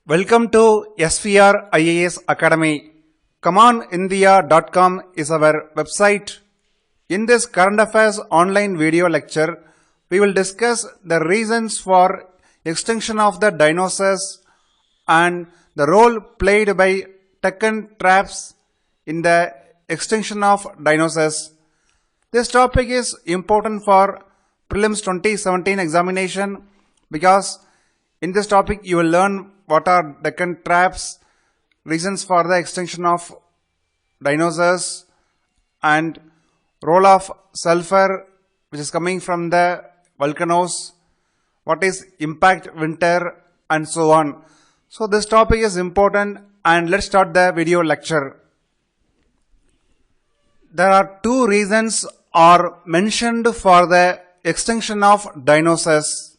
Welcome to SVR IAS Academy. ComeOnIndia.com is our website. In this current affairs online video lecture, we will discuss the reasons for extinction of the dinosaurs and the role played by Deccan traps in the extinction of dinosaurs. This topic is important for Prelims 2017 examination because in this topic you will learn what are Deccan traps, reasons for the extinction of dinosaurs, and role of sulfur which is coming from the volcanoes, what is impact winter, and so on. So this topic is important, and let's start the video lecture. There are two reasons are mentioned for the extinction of dinosaurs.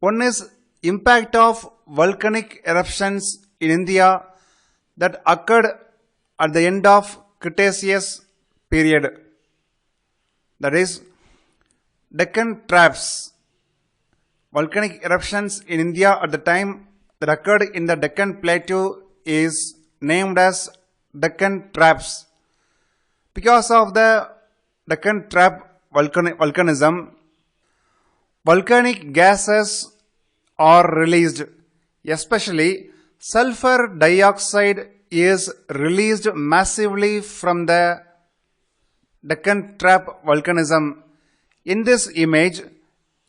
One is impact of volcanic eruptions in India that occurred at the end of Cretaceous period. That is Deccan traps. Volcanic eruptions in India at the time that occurred in the Deccan Plateau is named as Deccan traps. Because of the Deccan trap volcanism, volcanic gases are released. Especially sulfur dioxide is released massively from the Deccan trap volcanism. In this image,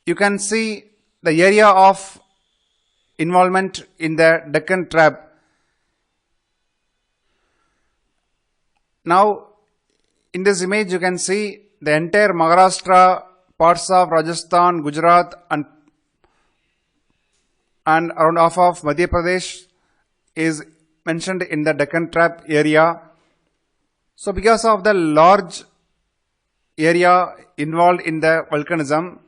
you can see the area of involvement in the Deccan trap. Now, in this image, you can see the entire Maharashtra, parts of Rajasthan, Gujarat, and around half of Madhya Pradesh is mentioned in the Deccan trap area. So because of the large area involved in the volcanism,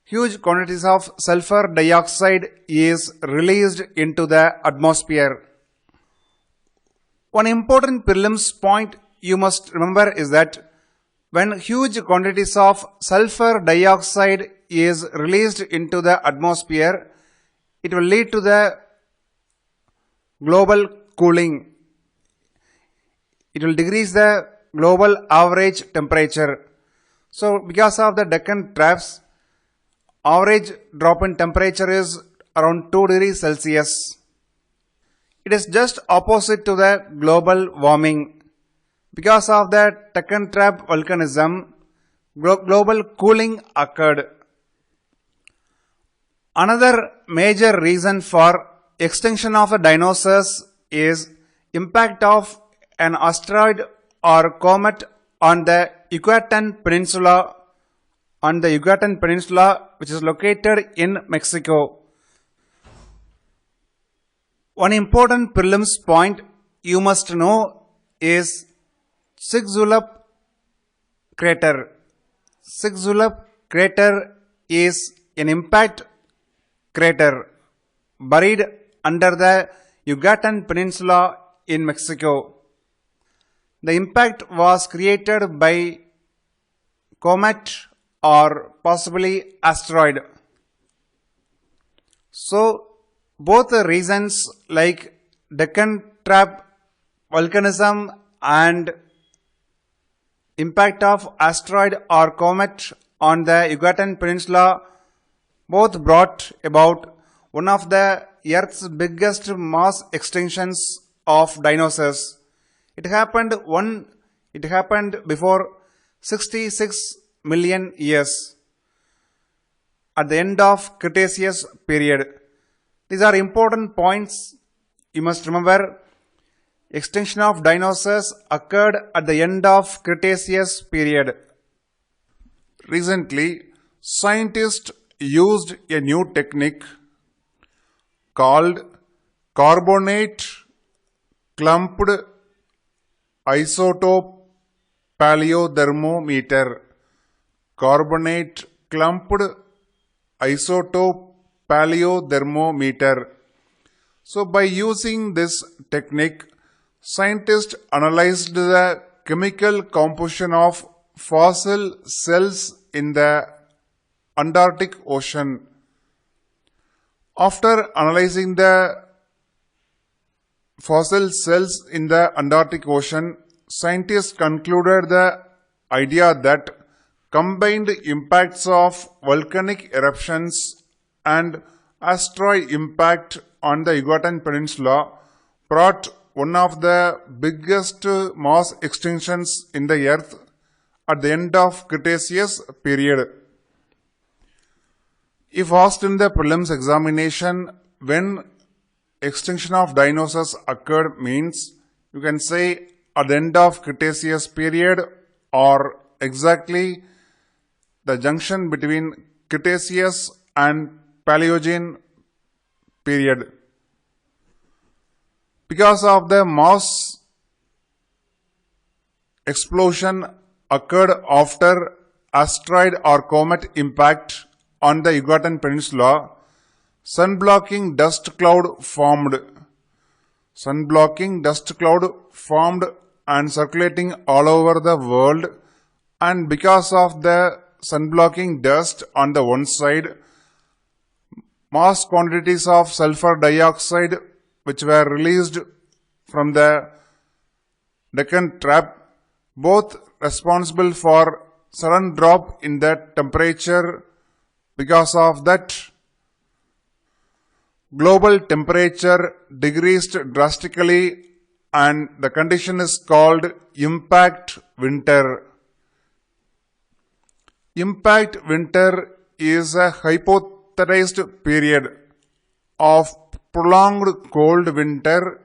huge quantities of sulfur dioxide is released into the atmosphere. One important prelims point you must remember is that when huge quantities of sulfur dioxide is released into the atmosphere, it will lead to the global cooling. It will decrease the global average temperature. So because of the Deccan traps, average drop in temperature is around 2 degrees Celsius. It is just opposite to the global warming. Because of the Deccan trap volcanism, global cooling occurred. Another major reason for extinction of the dinosaurs is impact of an asteroid or comet on the Yucatan Peninsula, which is located in Mexico. One important prelims point you must know is Chicxulub crater. Chicxulub crater is an impact crater buried under the Yucatan Peninsula in Mexico. The impact was created by comet or possibly asteroid. So both the reasons like Deccan trap volcanism and impact of asteroid or comet on the Yucatan Peninsula both brought about one of the Earth's biggest mass extinctions of dinosaurs. It happened before 66 million years at the end of Cretaceous period. These are important points you must remember. Extinction of dinosaurs occurred at the end of Cretaceous period. Recently, scientists used a new technique called carbonate clumped isotope paleothermometer. Carbonate clumped isotope paleothermometer. So by using this technique, scientists analyzed the chemical composition of fossil shells in the Antarctic Ocean. After analyzing the fossil cells in the Antarctic Ocean, scientists concluded the idea that combined impacts of volcanic eruptions and asteroid impact on the Yucatan Peninsula brought one of the biggest mass extinctions in the Earth at the end of Cretaceous period. If asked in the prelims examination when extinction of dinosaurs occurred means, you can say at the end of Cretaceous period or exactly the junction between Cretaceous and Paleogene period. Because of the mass explosion occurred after asteroid or comet impact on the Yucatan Peninsula, sun-blocking dust cloud formed. Sun-blocking dust cloud formed and circulating all over the world, and because of the sun-blocking dust on the one side, mass quantities of sulfur dioxide which were released from the Deccan Trap, both responsible for sudden drop in the temperature. Because of that, global temperature decreased drastically and the condition is called impact winter. Impact winter is a hypothesized period of prolonged cold winter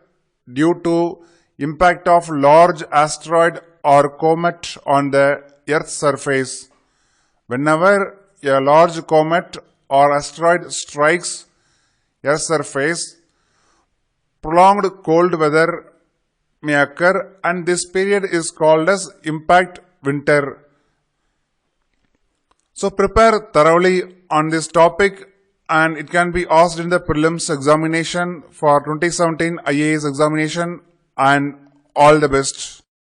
due to impact of large asteroid or comet on the Earth's surface. Whenever a large comet or asteroid strikes Earth's surface, prolonged cold weather may occur, and this period is called as impact winter. So prepare thoroughly on this topic, and it can be asked in the prelims examination for 2017 IAS examination, and all the best.